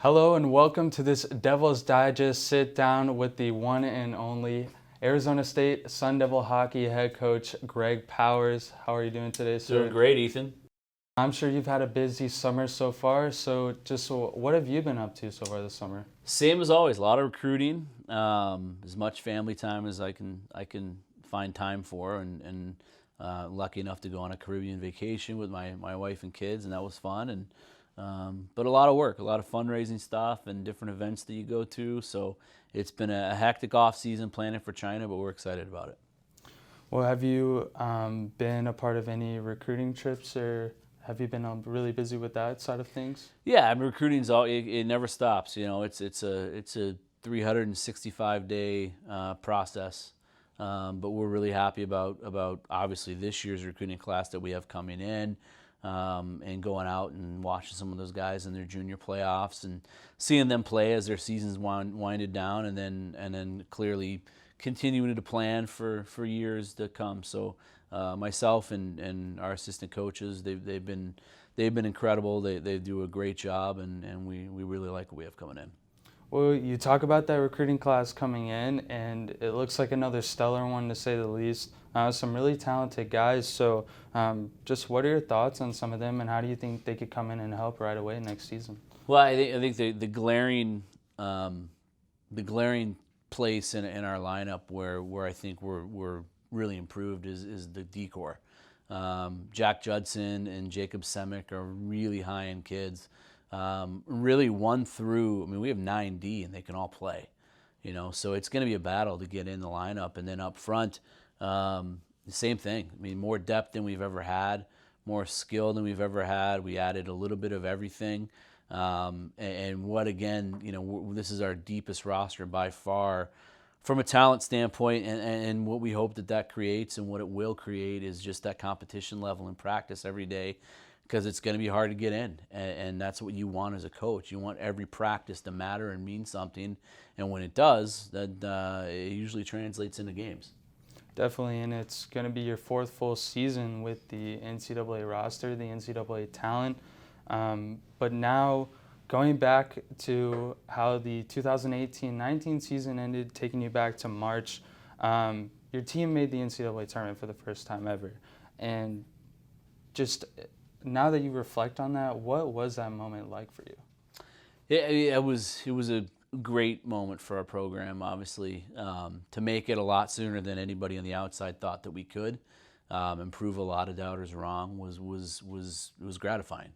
Hello and welcome to this Devil's Digest sit down with the one and only Arizona State Sun Devil hockey head coach Greg Powers. How are you doing today, sir? Doing great, Ethan. I'm sure you've had a busy summer so far. So what have you been up to so far this summer? Same as always, a lot of recruiting, as much family time as I can find time for, and lucky enough to go on a Caribbean vacation with my wife and kids, and that was fun. And but a lot of work, a lot of fundraising stuff, and different events that you go to. So it's been a hectic off season planning for China, but we're excited about it. Well, have you been a part of any recruiting trips, or have you been really busy with that side of things? Yeah, I mean, recruiting's it never stops. You know, it's a 365-day process. But we're really happy about obviously this year's recruiting class that we have coming in, and going out and watching some of those guys in their junior playoffs and seeing them play as their seasons winded down, and then clearly continuing to plan for years to come. So myself and our assistant coaches, they've been incredible. They do a great job, and we really like what we have coming in. Well, you talk about that recruiting class coming in, and it looks like another stellar one to say the least. Some really talented guys. So just what are your thoughts on some of them, and how do you think they could come in and help right away next season? Well, I think the glaring place in our lineup where I think we're really improved is the decor. Jack Judson and Jacob Semick are really high-end kids. Really 1 through, I mean, we have 9D and they can all play, so it's going to be a battle to get in the lineup. And then up front, the same thing. I mean, more depth than we've ever had, more skill than we've ever had. We added a little bit of everything. And what, again, this is our deepest roster by far from a talent standpoint, and what we hope that creates and what it will create is just that competition level in practice every day, because it's going to be hard to get in, and that's what you want as a coach. You want every practice to matter and mean something, and when it does, that it usually translates into games. Definitely, and it's going to be your 4th full season with the NCAA roster, the NCAA talent. But now, going back to how the 2018-19 season ended, taking you back to March, your team made the NCAA tournament for the first time ever. And just now that you reflect on that, what was that moment like for you? It was a great moment for our program, obviously, to make it a lot sooner than anybody on the outside thought that we could, and prove a lot of doubters wrong was gratifying.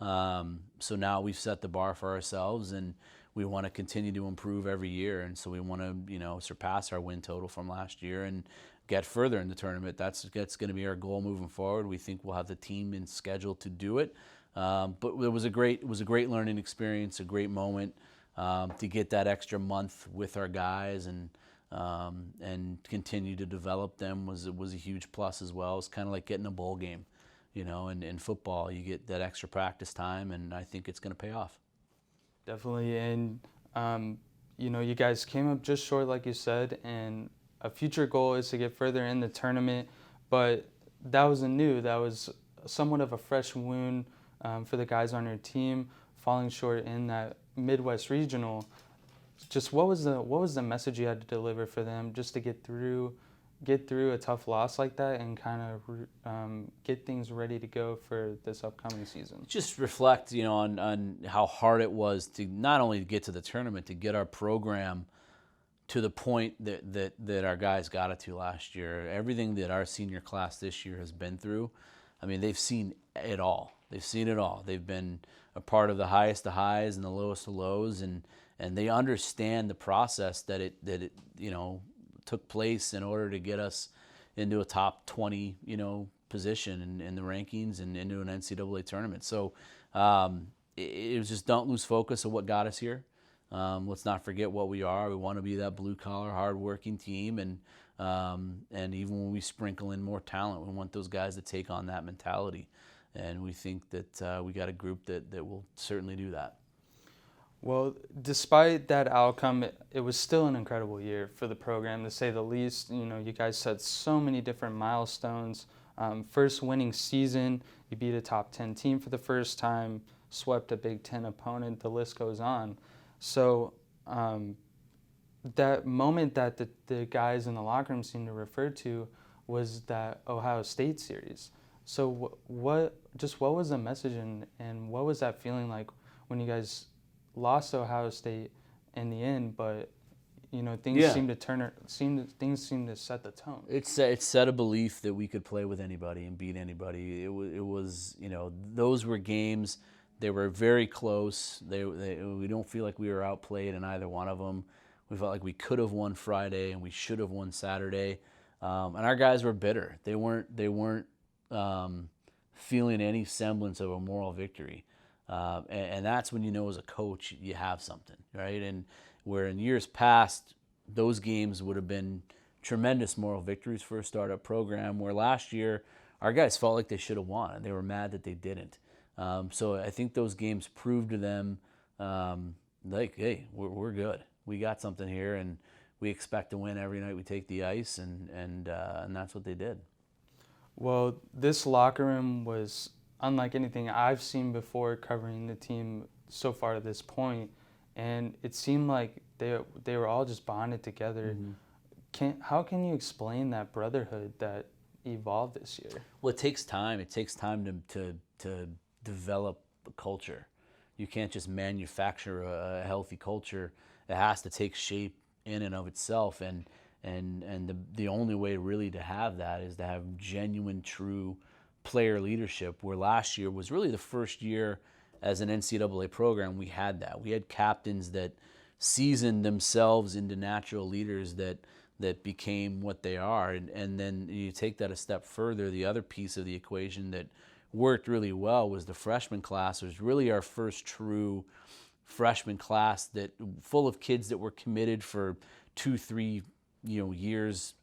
So now we've set the bar for ourselves, and we want to continue to improve every year. And so we want to, surpass our win total from last year and get further in the tournament. That's going to be our goal moving forward. We think we'll have the team and schedule to do it. But it was a great learning experience, a great moment to get that extra month with our guys and continue to develop them was a huge plus as well. It's kind of like getting a bowl game. In football, you get that extra practice time, and I think it's going to pay off. Definitely, and you guys came up just short, like you said, and a future goal is to get further in the tournament, but that was somewhat of a fresh wound for the guys on your team, falling short in that Midwest regional. Just what was the message you had to deliver for them just to get through a tough loss like that and kind of get things ready to go for this upcoming season? Just reflect, on how hard it was to not only get to the tournament, to get our program to the point that our guys got it to last year. Everything that our senior class this year has been through, I mean, they've seen it all. They've been a part of the highest of highs and the lowest of lows, and they understand the process that it took place in order to get us into a top 20, position in the rankings and into an NCAA tournament. So it was just, don't lose focus of what got us here. Let's not forget what we are. We want to be that blue-collar, hard-working team, and even when we sprinkle in more talent, we want those guys to take on that mentality. And we think that we got a group that will certainly do that. Well, despite that outcome, it was still an incredible year for the program, to say the least. You guys set so many different milestones. First winning season, you beat a top 10 team for the first time. swept a Big Ten opponent. The list goes on. So that moment that the guys in the locker room seemed to refer to was that Ohio State series. So what was the message and what was that feeling like when you guys lost to Ohio State in the end, but things Yeah. seemed to set the tone. It set a belief that we could play with anybody and beat anybody. It was those were games. They were very close. We don't feel like we were outplayed in either one of them. We felt like we could have won Friday and we should have won Saturday. And our guys were bitter. They weren't feeling any semblance of a moral victory. And that's when as a coach you have something, right? And where in years past those games would have been tremendous moral victories for a startup program, where last year our guys felt like they should have won and they were mad that they didn't. So I think those games proved to them like, hey, we're good. We got something here, and we expect to win every night we take the ice, and that's what they did. Well, this locker room was unlike anything I've seen before covering the team so far to this point, and it seemed like they were all just bonded together. Mm-hmm. How can you explain that brotherhood that evolved this year? Well, it takes time. It takes time to develop a culture. You can't just manufacture a healthy culture. It has to take shape in and of itself, and the only way really to have that is to have genuine, true player leadership, where last year was really the first year as an NCAA program we had that. We had captains that seasoned themselves into natural leaders that became what they are. And then you take that a step further, the other piece of the equation that worked really well was the freshman class. It was really our first true freshman class that full of kids that were committed for 2-3 years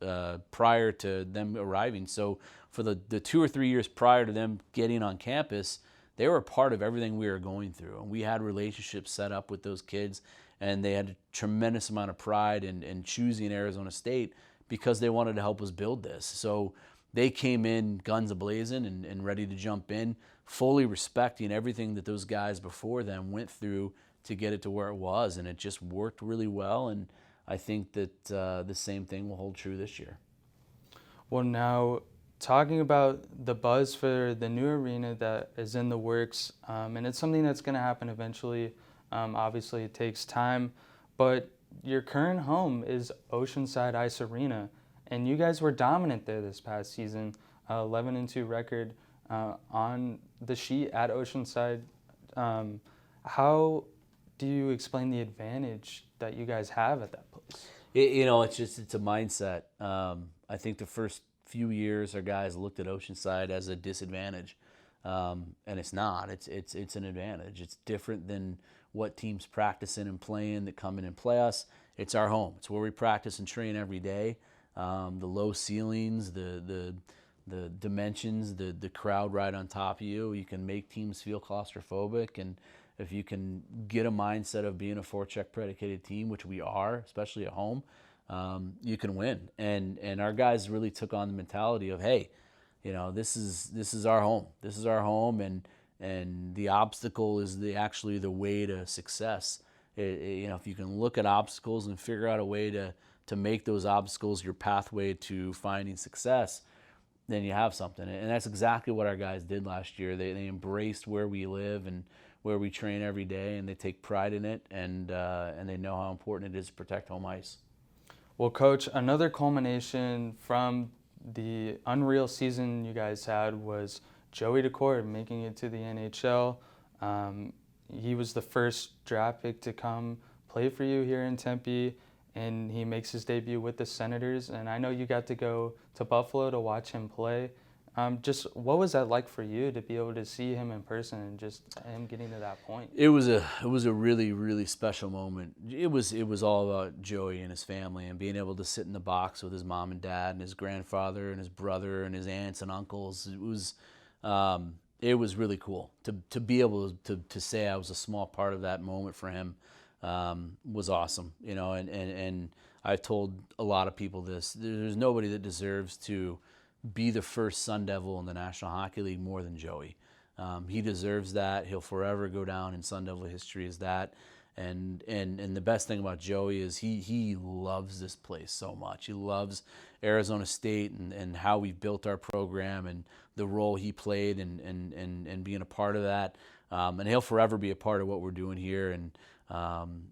prior to them arriving. So for the 2 or 3 years prior to them getting on campus, they were a part of everything we were going through. And we had relationships set up with those kids, and they had a tremendous amount of pride in choosing Arizona State because they wanted to help us build this. So they came in guns a-blazing and ready to jump in, fully respecting everything that those guys before them went through to get it to where it was, and it just worked really well. And I think that the same thing will hold true this year. Well, now talking about the buzz for the new arena that is in the works, and it's something that's going to happen eventually. Obviously, it takes time, but your current home is Oceanside Ice Arena, and you guys were dominant there this past season, 11-2 record on the sheet at Oceanside. How do you explain the advantage that you guys have at that place? It's a mindset. I think the first few years our guys looked at Oceanside as a disadvantage, and it's not. It's an advantage. It's different than what teams practice in and play in that come in and play us. It's our home. It's where we practice and train every day. The low ceilings, the dimensions, the crowd right on top of you. You can make teams feel claustrophobic, and if you can get a mindset of being a forecheck predicated team, which we are, especially at home, you can win. And our guys really took on the mentality of, hey, this is our home. This is our home, and the obstacle is actually the way to success. If you can look at obstacles and figure out a way to make those obstacles your pathway to finding success, then you have something. And that's exactly what our guys did last year. They embraced where we live and where we train every day, and they take pride in it, and they know how important it is to protect home ice. Well, Coach, another culmination from the unreal season you guys had was Joey Decord making it to the NHL. He was the first draft pick to come play for you here in Tempe, and he makes his debut with the Senators. And I know you got to go to Buffalo to watch him play. Just what was that like for you to be able to see him in person and just him getting to that point? It was a really, really special moment. It was all about Joey and his family and being able to sit in the box with his mom and dad and his grandfather and his brother and his aunts and uncles. It was really cool to be able to say I was a small part of that moment for him. Was awesome, and I've told a lot of people this. There's nobody that deserves to be the first Sun Devil in the National Hockey League more than Joey. He deserves that. He'll forever go down in Sun Devil history as that. And the best thing about Joey is he loves this place so much. He loves Arizona State and how we've built our program and the role he played and being a part of that. And he'll forever be a part of what we're doing here. And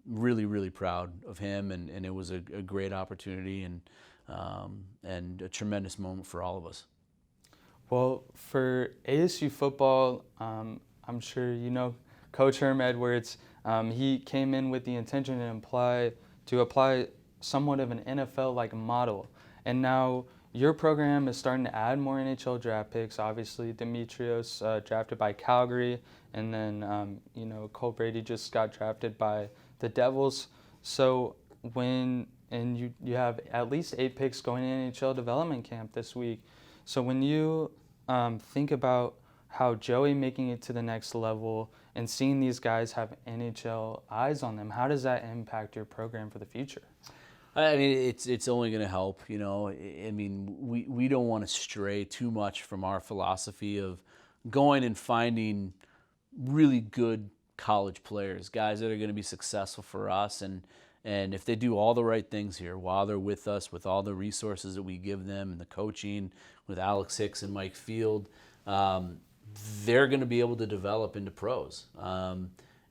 really, really proud of him. And it was a great opportunity and a tremendous moment for all of us. Well, for ASU football, I'm sure you know Coach Herm Edwards. He came in with the intention to apply somewhat of an NFL-like model. And now your program is starting to add more NHL draft picks. Obviously, Demetrios drafted by Calgary, and then Cole Brady just got drafted by the Devils. So you have at least 8 picks going in NHL development camp this week. So when you think about how Joey making it to the next level and seeing these guys have NHL eyes on them, how does that impact your program for the future? I mean, it's only going to help, I mean, we don't want to stray too much from our philosophy of going and finding really good college players, guys that are going to be successful for us. And if they do all the right things here while they're with us, with all the resources that we give them and the coaching with Alex Hicks and Mike Field, they're going to be able to develop into pros.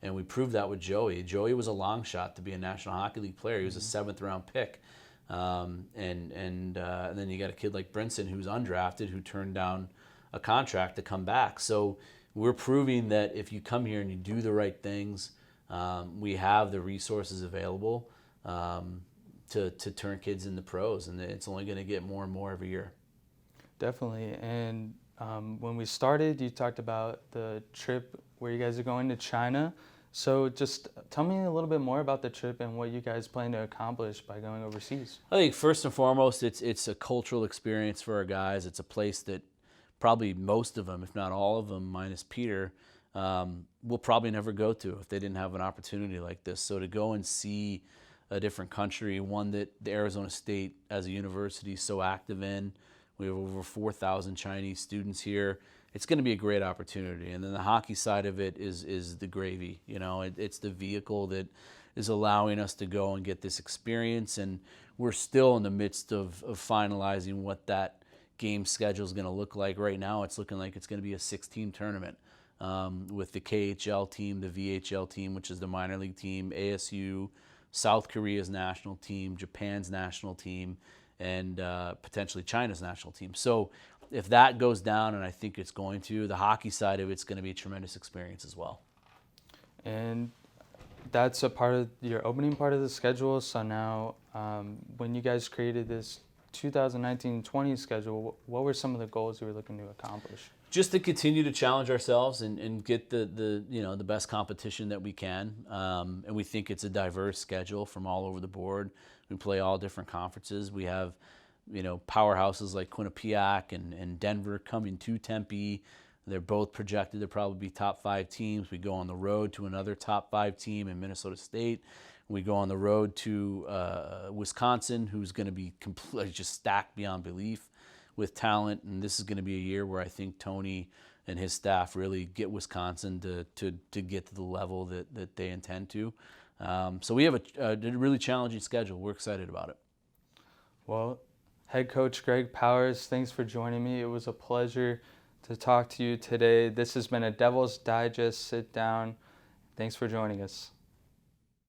And we proved that with Joey. Joey was a long shot to be a National Hockey League player. He was a 7th-round pick. And then you got a kid like Brinson who's undrafted who turned down a contract to come back. So we're proving that if you come here and you do the right things, we have the resources available to turn kids into pros, and it's only going to get more and more every year. Definitely. And when we started, you talked about the trip where you guys are going to China. So just tell me a little bit more about the trip and what you guys plan to accomplish by going overseas. I think first and foremost, it's a cultural experience for our guys. It's a place that probably most of them, if not all of them, minus Peter, will probably never go to if they didn't have an opportunity like this. So to go and see a different country, one that the Arizona State as a university is so active in. We have over 4,000 Chinese students here. It's going to be a great opportunity. And then the hockey side of it is the gravy. It's the vehicle that is allowing us to go and get this experience. And we're still in the midst of finalizing what that game schedule is going to look like. Right now, it's looking like it's going to be a 6-team tournament with the KHL team, the VHL team, which is the minor league team, ASU, South Korea's national team, Japan's national team, and potentially China's national team. So if that goes down, and I think it's going to, the hockey side of it's going to be a tremendous experience as well. And that's a part of your opening part of the schedule. So now when you guys created this 2019-20 schedule, what were some of the goals you were looking to accomplish? Just to continue to challenge ourselves and get the best competition that we can. And we think it's a diverse schedule from all over the board. We play all different conferences. We have powerhouses like Quinnipiac and Denver coming to Tempe. They're both projected to probably be top 5 teams. We go on the road to another top 5 team in Minnesota State. We go on the road to Wisconsin, who's going to be completely just stacked beyond belief with talent. And this is going to be a year where I think Tony and his staff really get Wisconsin to get to the level that they intend to. So we have a really challenging schedule. We're excited about it. Well, Head Coach Greg Powers, thanks for joining me. It was a pleasure to talk to you today. This has been a Devil's Digest Sit Down. Thanks for joining us.